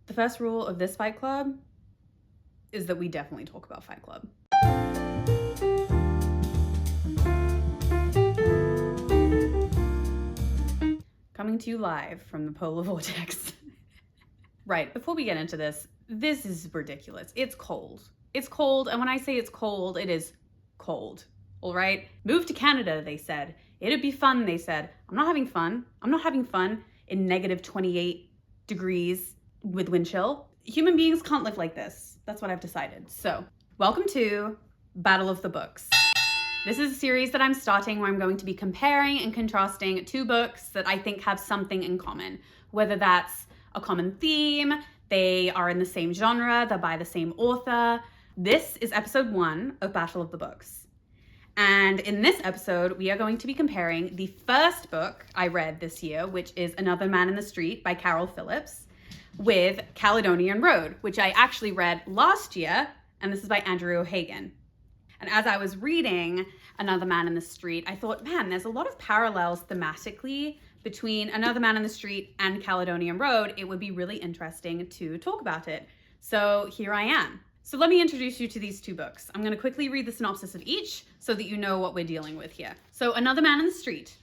The first rule of this Fight Club is that we definitely talk about Fight Club. Coming to you live from the polar vortex. Right, before we get into this is ridiculous. It's cold. It's cold, and when I say it's cold, it is cold, all right? Move to Canada, they said. It'd be fun, they said. I'm not having fun. I'm not having fun in negative 28 degrees with wind chill. Human beings can't live like this. That's what I've decided. So, welcome to Battle of the Books. This is a series that I'm starting where I'm going to be comparing and contrasting two books that I think have something in common, whether that's a common theme, they are in the same genre, they're by the same author. This is episode 1 of Battle of the Books. And in this episode, we are going to be comparing the first book I read this year, which is Another Man in the Street by Carol Phillips, with Caledonian Road, which I actually read last year, and this is by Andrew O'Hagan. And as I was reading Another Man in the Street, I thought, man, there's a lot of parallels thematically between Another Man in the Street and Caledonian Road. It would be really interesting to talk about it. So here I am. So let me introduce you to these two books. I'm going to quickly read the synopsis of each so that you know what we're dealing with here. So Another Man in the Street.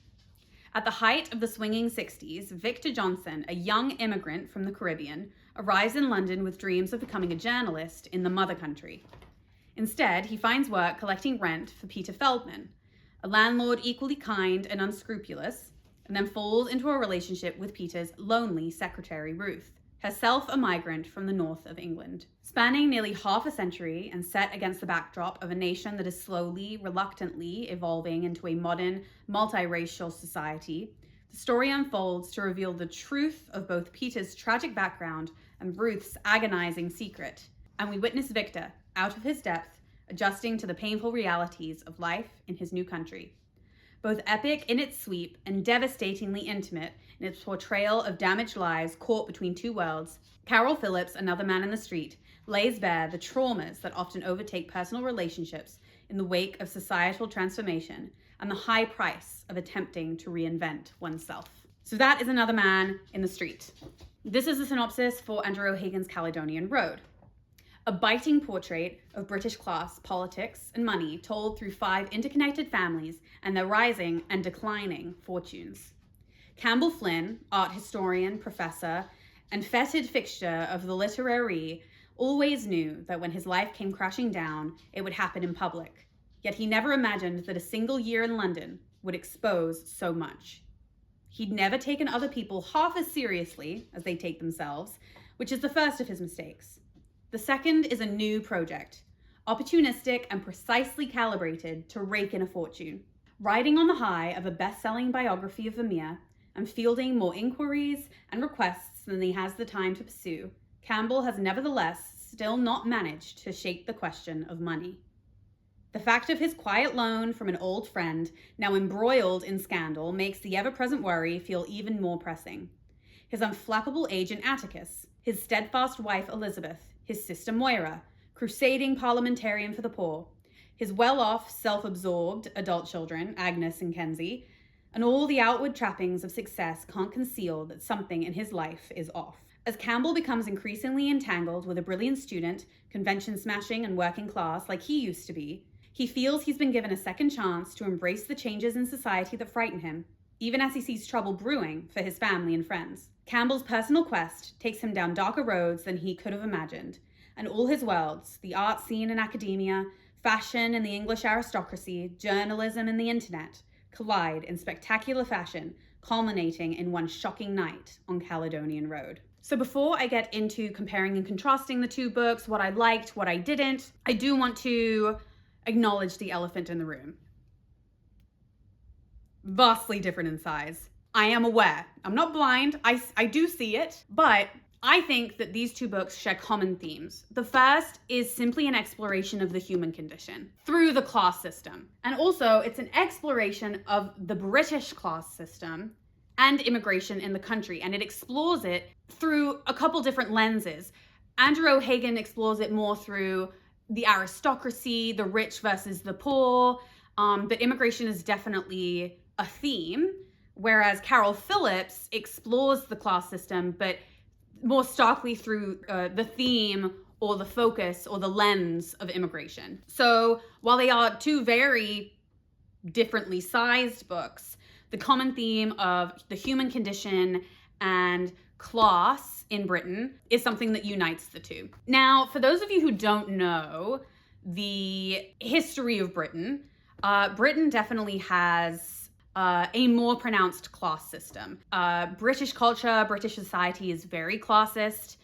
At the height of the swinging 60s, Victor Johnson, a young immigrant from the Caribbean, arrives in London with dreams of becoming a journalist in the mother country. Instead, he finds work collecting rent for Peter Feldman, a landlord equally kind and unscrupulous, and then falls into a relationship with Peter's lonely secretary, Ruth, herself a migrant from the north of England. Spanning nearly half a century and set against the backdrop of a nation that is slowly, reluctantly evolving into a modern, multiracial society, the story unfolds to reveal the truth of both Peter's tragic background and Ruth's agonizing secret. And we witness Victor, out of his depth, adjusting to the painful realities of life in his new country. Both epic in its sweep and devastatingly intimate in its portrayal of damaged lives caught between two worlds, Carol Phillips' Another Man in the Street lays bare the traumas that often overtake personal relationships in the wake of societal transformation and the high price of attempting to reinvent oneself. So that is Another Man in the Street. This is a synopsis for Andrew O'Hagan's Caledonian Road. A biting portrait of British class, politics, and money told through 5 interconnected families and their rising and declining fortunes. Campbell Flynn, art historian, professor, and feted fixture of the literary, always knew that when his life came crashing down, it would happen in public. Yet he never imagined that a single year in London would expose so much. He'd never taken other people half as seriously as they take themselves, which is the first of his mistakes. The second is a new project, opportunistic and precisely calibrated to rake in a fortune. Riding on the high of a best-selling biography of Vermeer and fielding more inquiries and requests than he has the time to pursue, Campbell has nevertheless still not managed to shake the question of money. The fact of his quiet loan from an old friend, now embroiled in scandal, makes the ever-present worry feel even more pressing. His unflappable agent Atticus, his steadfast wife Elizabeth, his sister Moira, crusading parliamentarian for the poor, his well-off, self-absorbed adult children, Agnes and Kenzie, and all the outward trappings of success can't conceal that something in his life is off. As Campbell becomes increasingly entangled with a brilliant student, convention-smashing and working class like he used to be, he feels he's been given a second chance to embrace the changes in society that frighten him, even as he sees trouble brewing for his family and friends. Campbell's personal quest takes him down darker roads than he could have imagined, and all his worlds, the art scene and academia, fashion and the English aristocracy, journalism and the internet, collide in spectacular fashion, culminating in one shocking night on Caledonian Road. So before I get into comparing and contrasting the two books, what I liked, what I didn't, I do want to acknowledge the elephant in the room. Vastly different in size. I am aware. I'm not blind. I do see it, but I think that these two books share common themes. The first is simply an exploration of the human condition through the class system. And also it's an exploration of the British class system and immigration in the country. And it explores it through a couple different lenses. Andrew O'Hagan explores it more through the aristocracy, the rich versus the poor, but immigration is definitely a theme, whereas Carol Phillips explores the class system, but more starkly through the theme or the focus or the lens of immigration. So while they are two very differently sized books, the common theme of the human condition and class in Britain is something that unites the two. Now, for those of you who don't know the history of Britain, Britain definitely has a more pronounced class system. British culture, British society is very classist.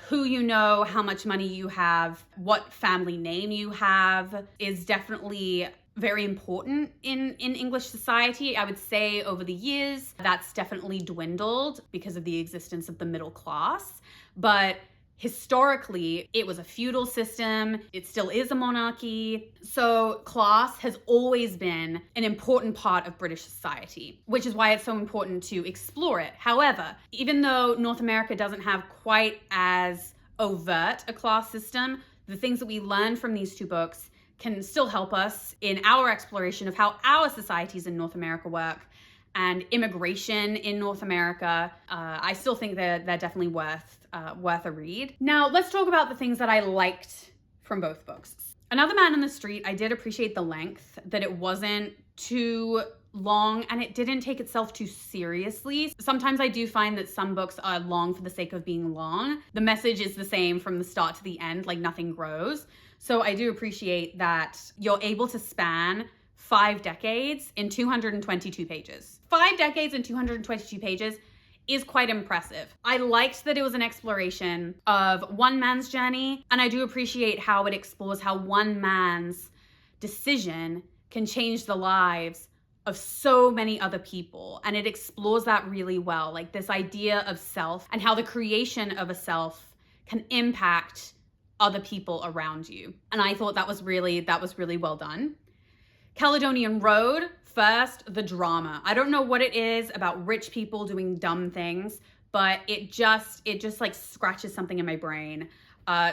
Who you know, how much money you have, what family name you have is definitely very important in English society. I would say over the years, that's definitely dwindled because of the existence of the middle class. But historically, it was a feudal system. It still is a monarchy. So class has always been an important part of British society, which is why it's so important to explore it. However, even though North America doesn't have quite as overt a class system, the things that we learn from these two books can still help us in our exploration of how our societies in North America work and immigration in North America. I still think they're definitely worth a read. Now, let's talk about the things that I liked from both books. Another Man in the Street, I did appreciate the length, that it wasn't too long and it didn't take itself too seriously. Sometimes I do find that some books are long for the sake of being long. The message is the same from the start to the end, like nothing grows. So I do appreciate that you're able to span 5 decades in 222 pages. 5 decades in 222 pages is quite impressive. I liked that it was an exploration of one man's journey, and I do appreciate how it explores how one man's decision can change the lives of so many other people. And it explores that really well, like this idea of self and how the creation of a self can impact other people around you. And I thought that was really well done. Caledonian Road, first, the drama. I don't know what it is about rich people doing dumb things, but it just like scratches something in my brain.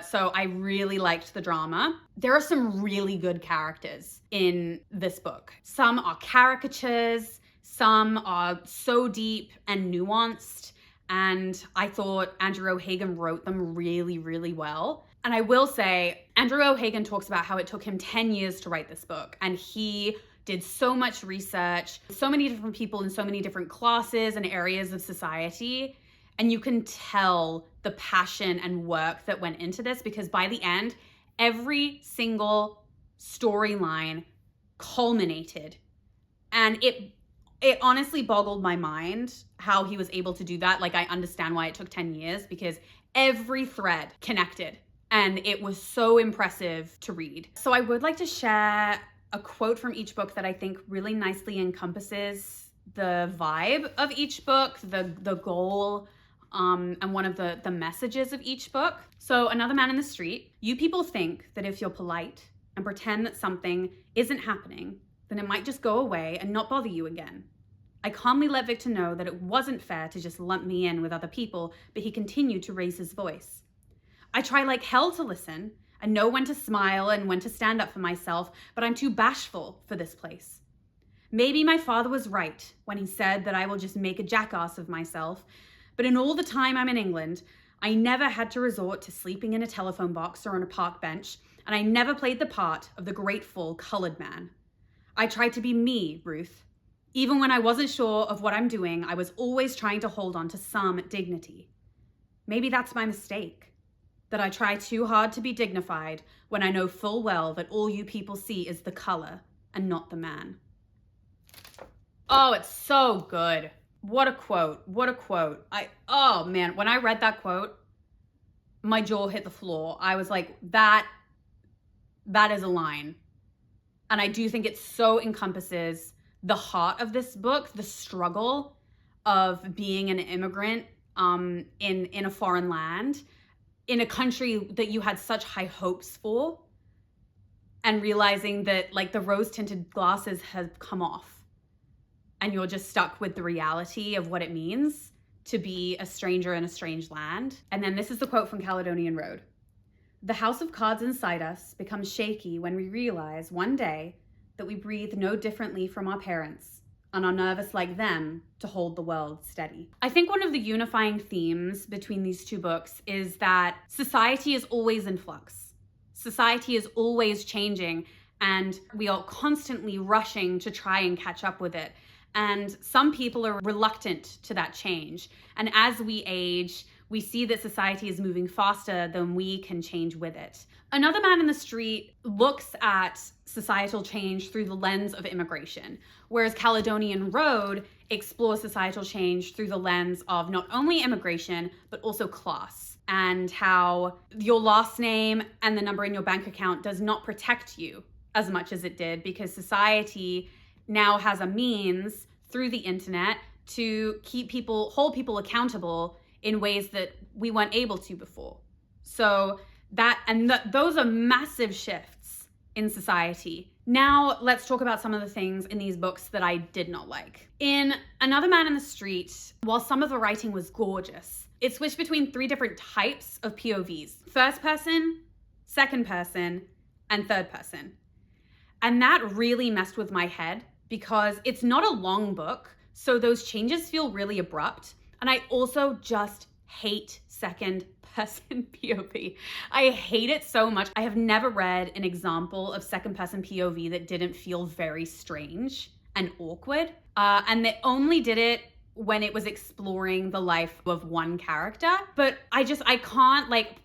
So I really liked the drama. There are some really good characters in this book. Some are caricatures, some are so deep and nuanced, and I thought Andrew O'Hagan wrote them really, really well. And I will say, Andrew O'Hagan talks about how it took him 10 years to write this book, and he did so much research, so many different people in so many different classes and areas of society. And you can tell the passion and work that went into this, because by the end, every single storyline culminated. And it honestly boggled my mind how he was able to do that. Like, I understand why it took 10 years, because every thread connected. And it was so impressive to read. So I would like to share a quote from each book that I think really nicely encompasses the vibe of each book, the goal, and one of the messages of each book. So Another Man in the Street. You people think that if you're polite and pretend that something isn't happening, then it might just go away and not bother you again. I calmly let Victor know that it wasn't fair to just lump me in with other people, but he continued to raise his voice. I try like hell to listen and know when to smile and when to stand up for myself, but I'm too bashful for this place. Maybe my father was right when he said that I will just make a jackass of myself, but in all the time I'm in England, I never had to resort to sleeping in a telephone box or on a park bench, and I never played the part of the grateful colored man. I tried to be me, Ruth. Even when I wasn't sure of what I'm doing, I was always trying to hold on to some dignity. Maybe that's my mistake, that I try too hard to be dignified when I know full well that all you people see is the color and not the man. Oh, it's so good. What a quote. What a quote. Oh man, when I read that quote, my jaw hit the floor. I was like, that is a line. And I do think it so encompasses the heart of this book, the struggle of being an immigrant in a foreign land, in a country that you had such high hopes for, and realizing that like the rose-tinted glasses have come off and you're just stuck with the reality of what it means to be a stranger in a strange land. And then this is the quote from Caledonian Road. The house of cards inside us becomes shaky when we realize one day that we breathe no differently from our parents, and are nervous like them to hold the world steady. I think one of the unifying themes between these two books is that society is always in flux. Society is always changing, and we are constantly rushing to try and catch up with it. And some people are reluctant to that change. And as we age, we see that society is moving faster than we can change with it. Another Man in the Street looks at societal change through the lens of immigration, whereas Caledonian Road explores societal change through the lens of not only immigration, but also class, and how your last name and the number in your bank account does not protect you as much as it did, because society now has a means through the internet to hold people accountable in ways that we weren't able to before. So those are massive shifts in society. Now let's talk about some of the things in these books that I did not like. In Another Man in the Street, while some of the writing was gorgeous, it switched between 3 different types of POVs: first person, second person, and third person. And that really messed with my head because it's not a long book, so those changes feel really abrupt. And I also just hate second person POV. I hate it so much. I have never read an example of second person POV that didn't feel very strange and awkward. And they only did it when it was exploring the life of one character. But I can't, like,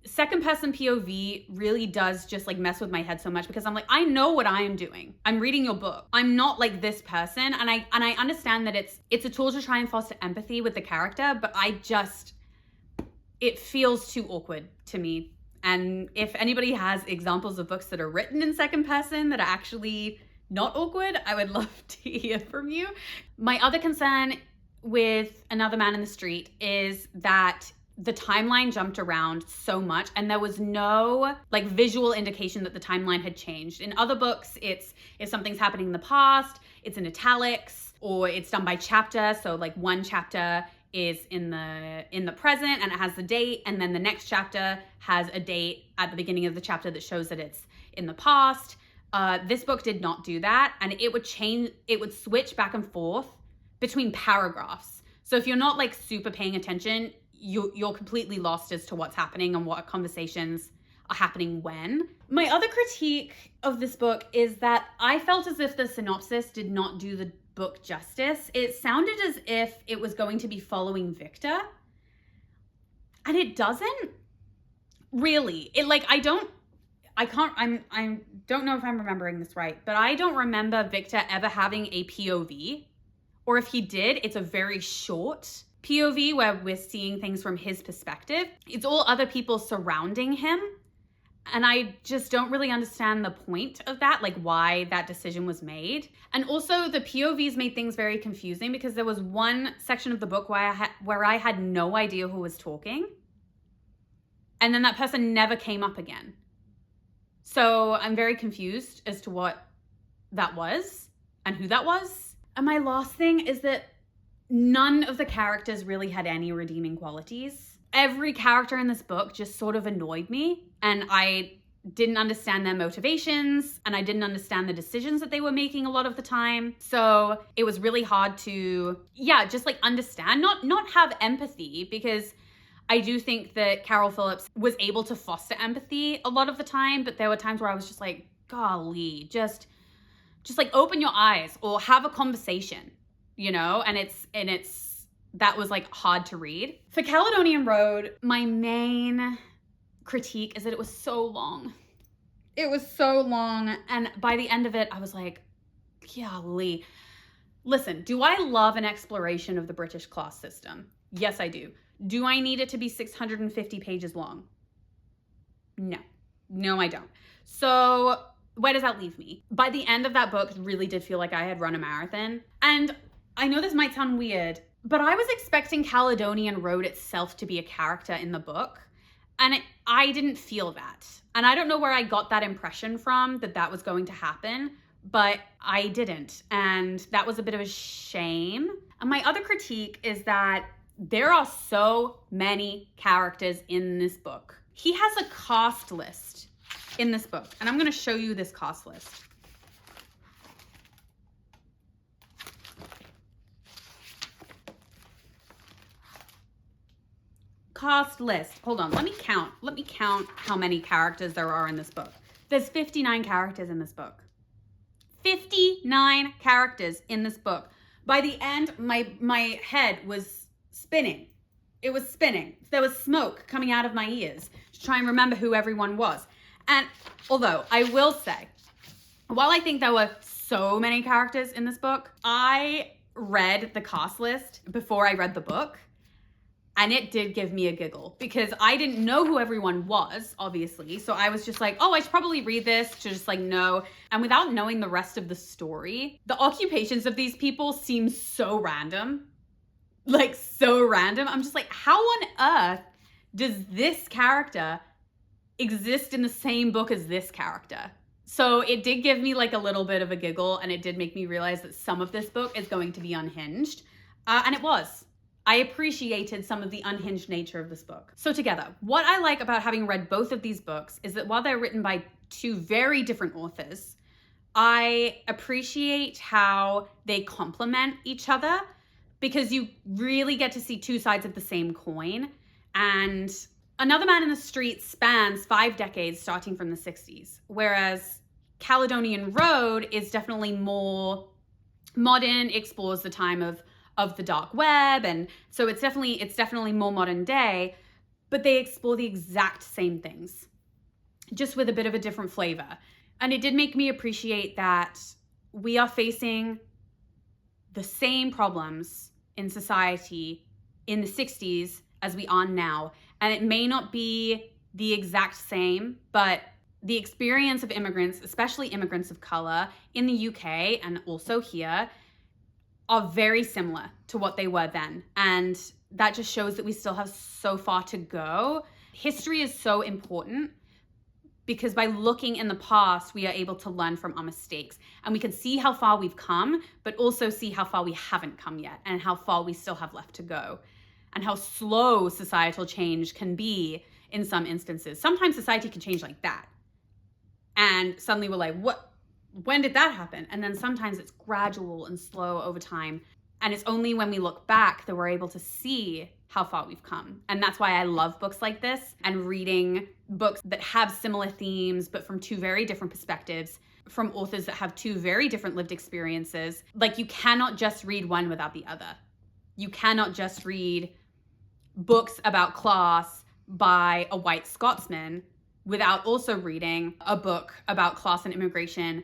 second person POV really does just like mess with my head so much, because I'm like, I know what I am doing. I'm reading your book. I'm not like this person. And I understand that it's a tool to try and foster empathy with the character, but it feels too awkward to me. And if anybody has examples of books that are written in second person that are actually not awkward, I would love to hear from you. My other concern with Another Man in the Street is that the timeline jumped around so much, and there was no like visual indication that the timeline had changed. In other books, it's if something's happening in the past, it's in italics, or it's done by chapter. So like one chapter is in the present and it has the date, and then the next chapter has a date at the beginning of the chapter that shows that it's in the past. This book did not do that, and it would switch back and forth between paragraphs. So if you're not like super paying attention, you're completely lost as to what's happening and what conversations are happening when. My other critique of this book is that I felt as if the synopsis did not do the book justice. It sounded as if it was going to be following Victor, and it doesn't really. I don't know if I'm remembering this right, but I don't remember Victor ever having a POV, or if he did, it's a very short POV where we're seeing things from his perspective. It's all other people surrounding him. And I just don't really understand the point of that, like why that decision was made. And also the POVs made things very confusing, because there was one section of the book where I had no idea who was talking. And then that person never came up again. So I'm very confused as to what that was and who that was. And my last thing is that none of the characters really had any redeeming qualities. Every character in this book just sort of annoyed me, and I didn't understand their motivations, and I didn't understand the decisions that they were making a lot of the time. So it was really hard to, just like understand, not have empathy, because I do think that Carol Phillips was able to foster empathy a lot of the time, but there were times where I was just like, golly, just like open your eyes or have a conversation. And that was like hard to read. For Caledonian Road, my main critique is that it was so long. It was so long. And by the end of it, I was like, golly. Listen, do I love an exploration of the British class system? Yes, I do. Do I need it to be 650 pages long? No, I don't. So where does that leave me? By the end of that book, it really did feel like I had run a marathon. And I know this might sound weird, but I was expecting Caledonian Road itself to be a character in the book, and I didn't feel that. And I don't know where I got that impression from, that was going to happen, but I didn't. And that was a bit of a shame. And my other critique is that there are so many characters in this book. He has a cast list in this book, and I'm going to show you this cast list. Cast list. Hold on, let me count how many characters there are in this book. There's 59 characters in this book. 59 characters in this book. By the end, my head was spinning. It was spinning. There was smoke coming out of my ears to try and remember who everyone was. And although I will say, while I think there were so many characters in this book, I read the cast list before I read the book. And it did give me a giggle because I didn't know who everyone was, obviously. So I was just like, oh, I should probably read this to just like know. And without knowing the rest of the story, the occupations of these people seem so random. Like so random. I'm just like, how on earth does this character exist in the same book as this character? So it did give me like a little bit of a giggle, and it did make me realize that some of this book is going to be unhinged. And it was. I appreciated some of the unhinged nature of this book. So together, what I like about having read both of these books is that while they're written by two very different authors, I appreciate how they complement each other because you really get to see two sides of the same coin. And Another Man in the Street spans 5 decades starting from the 60s, whereas Caledonian Road is definitely more modern, explores the time of the dark web, and so it's definitely more modern day, but they explore the exact same things, just with a bit of a different flavor. And it did make me appreciate that we are facing the same problems in society in the 60s as we are now. And it may not be the exact same, but the experience of immigrants, especially immigrants of color in the UK and also here, are very similar to what they were then. And that just shows that we still have so far to go. History is so important because by looking in the past, we are able to learn from our mistakes. And we can see how far we've come, but also see how far we haven't come yet and how far we still have left to go. And how slow societal change can be in some instances. Sometimes society can change like that. And suddenly we're like, what? When did that happen? And then sometimes it's gradual and slow over time. And it's only when we look back that we're able to see how far we've come. And that's why I love books like this and reading books that have similar themes, but from two very different perspectives, from authors that have two very different lived experiences. Like, you cannot just read one without the other. You cannot just read books about class by a white Scotsman without also reading a book about class and immigration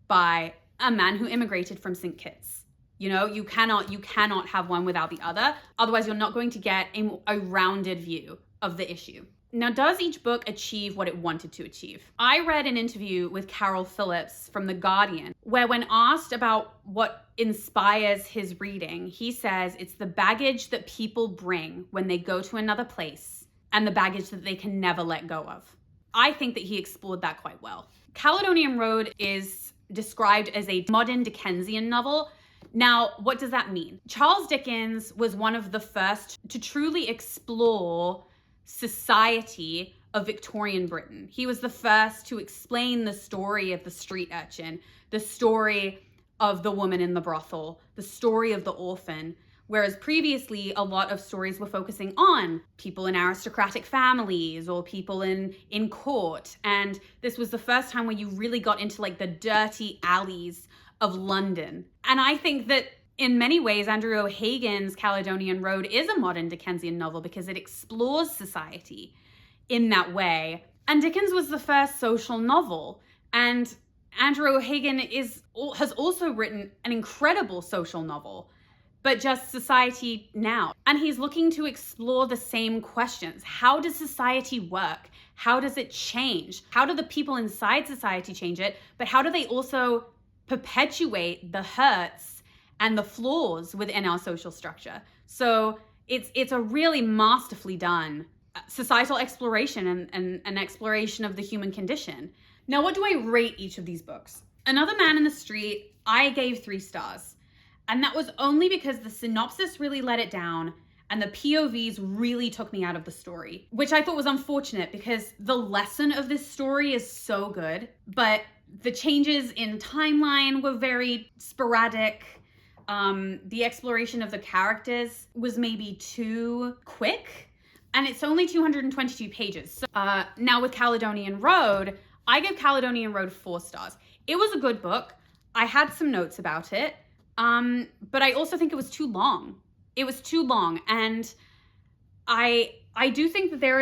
by a man who immigrated from St. Kitts. You know, you cannot have one without the other. Otherwise, you're not going to get a rounded view of the issue. Now, does each book achieve what it wanted to achieve? I read an interview with Carol Phillips from The Guardian, where when asked about what inspires his reading, he says it's the baggage that people bring when they go to another place and the baggage that they can never let go of. I think that he explored that quite well. Caledonian Road is described as a modern Dickensian novel. Now, what does that mean? Charles Dickens was one of the first to truly explore society of Victorian Britain. He was the first to explain the story of the street urchin, the story of the woman in the brothel, the story of the orphan, whereas previously a lot of stories were focusing on people in aristocratic families or people in court. And this was the first time where you really got into like the dirty alleys of London. And I think that in many ways, Andrew O'Hagan's Caledonian Road is a modern Dickensian novel because it explores society in that way. And Dickens was the first social novel. And Andrew O'Hagan has also written an incredible social novel, but just society now. And he's looking to explore the same questions. How does society work? How does it change? How do the people inside society change it? But how do they also perpetuate the hurts and the flaws within our social structure? So it's a really masterfully done societal exploration and an exploration of the human condition. Now, what do I rate each of these books? Another Man in the Street, I gave 3 stars. And that was only because the synopsis really let it down and the POVs really took me out of the story, which I thought was unfortunate because the lesson of this story is so good, but the changes in timeline were very sporadic. The exploration of the characters was maybe too quick. and it's only 222 pages. So, now with Caledonian Road, I give Caledonian Road 4 stars. It was a good book. I had some notes about it, but I also think it was too long. It was too long, and I do think that there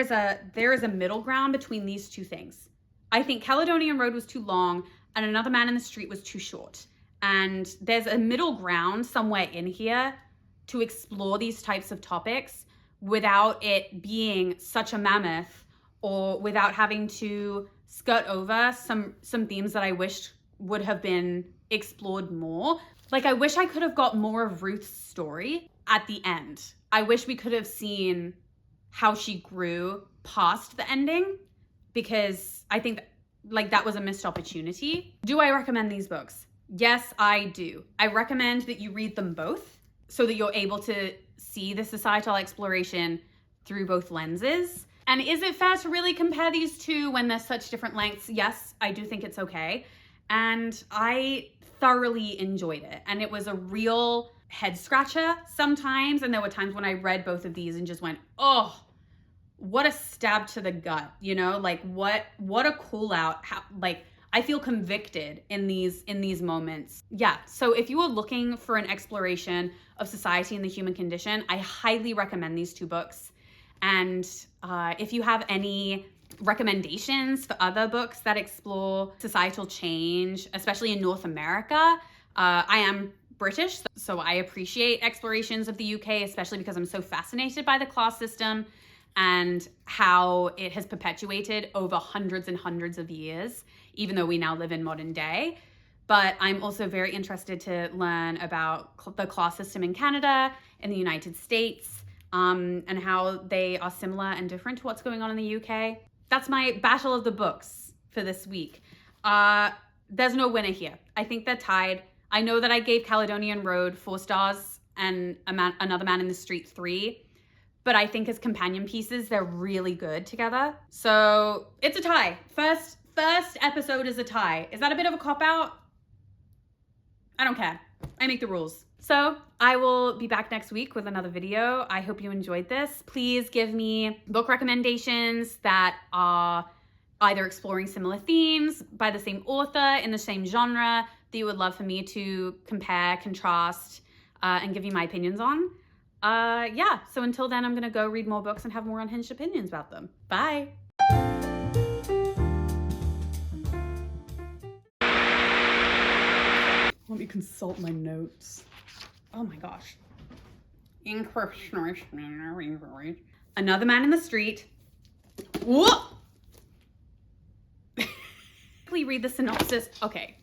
is a middle ground between these two things. I think Caledonian Road was too long, and Another Man in the Street was too short. And there's a middle ground somewhere in here to explore these types of topics without it being such a mammoth, or without having to skirt over some themes that I wished would have been explored more. Like, I wish I could have got more of Ruth's story at the end. I wish we could have seen how she grew past the ending, because I think that was a missed opportunity. Do I recommend these books? Yes, I do. I recommend that you read them both so that you're able to see the societal exploration through both lenses. And is it fair to really compare these two when they're such different lengths? Yes, I do think it's okay. And I thoroughly enjoyed it. And it was a real head scratcher sometimes. And there were times when I read both of these and just went, oh, what a stab to the gut, you know? Like, what a cool out. How, like, I feel convicted in these moments. Yeah, so if you are looking for an exploration of society and the human condition, I highly recommend these two books. And if you have any recommendations for other books that explore societal change, especially in North America, I am British, so I appreciate explorations of the UK, especially because I'm so fascinated by the class system and how it has perpetuated over hundreds and hundreds of years, even though we now live in modern day. But I'm also very interested to learn about the class system in Canada, in the United States, and how they are similar and different to what's going on in the UK. That's my battle of the books for this week. There's no winner here. I think they're tied. I know that I gave Caledonian Road 4 stars and Another Man in the Street 3. But I think as companion pieces, they're really good together. So it's a tie. First episode is a tie. Is that a bit of a cop-out? I don't care. I make the rules. So I will be back next week with another video. I hope you enjoyed this. Please give me book recommendations that are either exploring similar themes by the same author in the same genre that you would love for me to compare, contrast, and give you my opinions on. Yeah, so until then, I'm gonna go read more books and have more unhinged opinions about them. Bye. Let me consult my notes. Oh my gosh. Another Man in the Street. Whoa! Please read the synopsis. Okay,